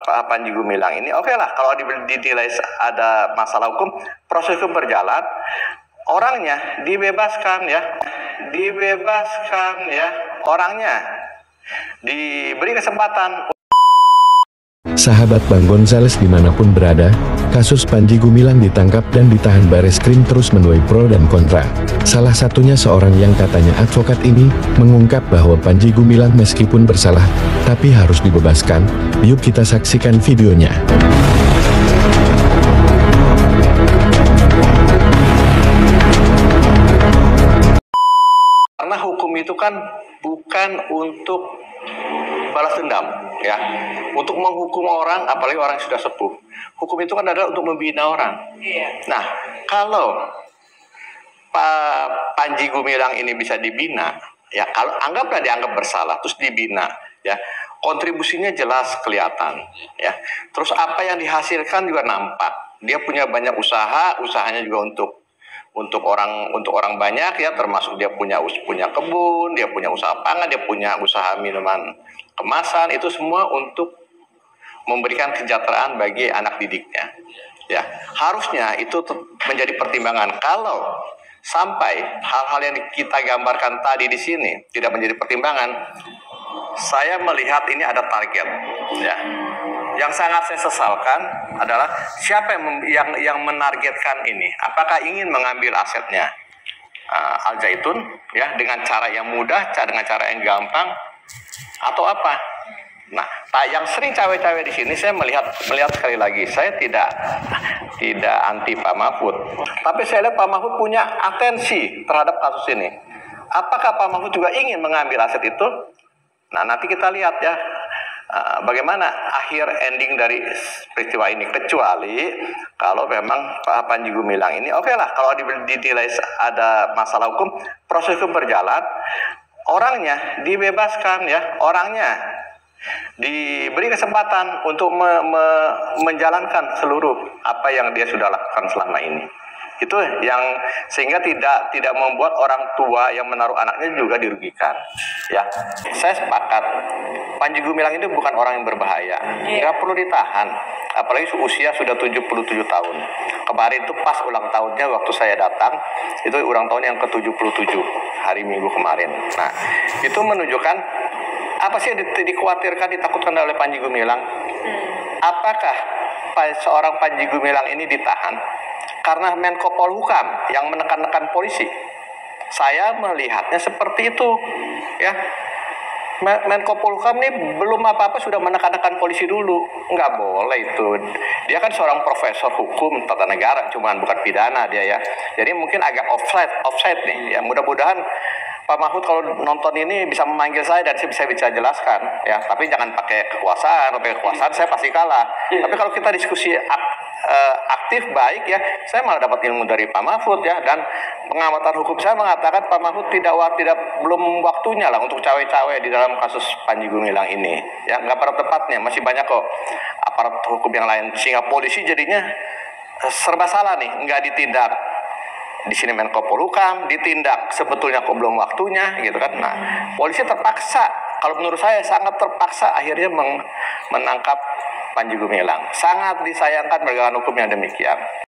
Pak Panji Gumilang ini, oke lah kalau dinilai ada masalah hukum, proses hukum berjalan, orangnya dibebaskan ya, orangnya diberi kesempatan. Sahabat Bang Gonzales dimanapun berada, kasus Panji Gumilang ditangkap dan ditahan Bareskrim terus menuai pro dan kontra. Salah satunya seorang yang katanya advokat ini, mengungkap bahwa Panji Gumilang meskipun bersalah, tapi harus dibebaskan. Yuk kita saksikan videonya. Karena hukum itu kan bukan untuk balas dendam, ya, untuk menghukum orang, apalagi orang yang sudah sepuh. Hukum itu kan adalah untuk membina orang. Nah, kalau Pak Panji Gumilang ini bisa dibina, ya, kalau anggaplah dianggap bersalah, terus dibina, ya, kontribusinya jelas kelihatan, ya. Terus apa yang dihasilkan juga nampak. Dia punya banyak usaha, usahanya juga untuk orang banyak, ya, termasuk dia punya kebun, dia punya usaha pangan, dia punya usaha minuman kemasan, itu semua untuk memberikan kesejahteraan bagi anak didiknya. Ya, harusnya itu menjadi pertimbangan. Kalau sampai hal-hal yang kita gambarkan tadi di sini tidak menjadi pertimbangan, saya melihat ini ada target. Ya, yang sangat saya sesalkan adalah siapa yang menargetkan ini. Apakah ingin mengambil asetnya Al Zaitun, ya, dengan cara yang mudah, dengan cara yang gampang, atau apa? Nah, yang sering cawe-cawe di sini saya melihat sekali lagi, saya tidak anti Pak Mahfud, tapi saya lihat Pak Mahfud punya atensi terhadap kasus ini. Apakah Pak Mahfud juga ingin mengambil aset itu? Nah, nanti kita lihat ya, bagaimana akhir ending dari peristiwa ini, kecuali kalau memang Pak Panji Gumilang ini, oke lah kalau dinilai ada masalah hukum, proses hukum berjalan, orangnya dibebaskan ya, orangnya diberi kesempatan untuk menjalankan seluruh apa yang dia sudah lakukan selama ini. Itu yang sehingga tidak membuat orang tua yang menaruh anaknya juga dirugikan. Ya, saya sepakat. Panji Gumilang itu bukan orang yang berbahaya, nggak perlu ditahan. Apalagi usia sudah 77 tahun. Kemarin itu pas ulang tahunnya waktu saya datang, itu ulang tahun yang ke-77 hari Minggu kemarin. Nah, itu menunjukkan apa sih yang dikhawatirkan, ditakutkan oleh Panji Gumilang? Apakah seorang Panji Gumilang ini ditahan karena Menko Polhukam yang menekan-nekan polisi? Saya melihatnya seperti itu, ya. Menko Polhukam ini belum apa-apa sudah menekan-nekan polisi dulu. Nggak boleh itu. Dia kan seorang profesor hukum tata negara, cuman bukan pidana dia, ya. Jadi mungkin agak offside nih. Ya, mudah-mudahan Pak Mahfud kalau nonton ini bisa memanggil saya dan saya bisa jelaskan, ya. Tapi jangan pakai kekuasaan saya pasti kalah. Tapi kalau kita diskusi aktif baik, ya, saya malah dapat ilmu dari Pak Mahfud, ya. Dan pengamatan hukum saya mengatakan Pak Mahfud belum waktunya lah untuk cawe-cawe di dalam kasus Panji Gumilang ini, ya. Nggak pada tepatnya, masih banyak kok aparat hukum yang lain, sehingga polisi jadinya serba salah nih, nggak ditindak. Di sini Menko Polhukam ditindak, sebetulnya kok belum waktunya, gitu kan. Nah, polisi terpaksa, kalau menurut saya sangat terpaksa akhirnya menangkap Panji Gumilang. Sangat disayangkan penegakan hukum yang demikian.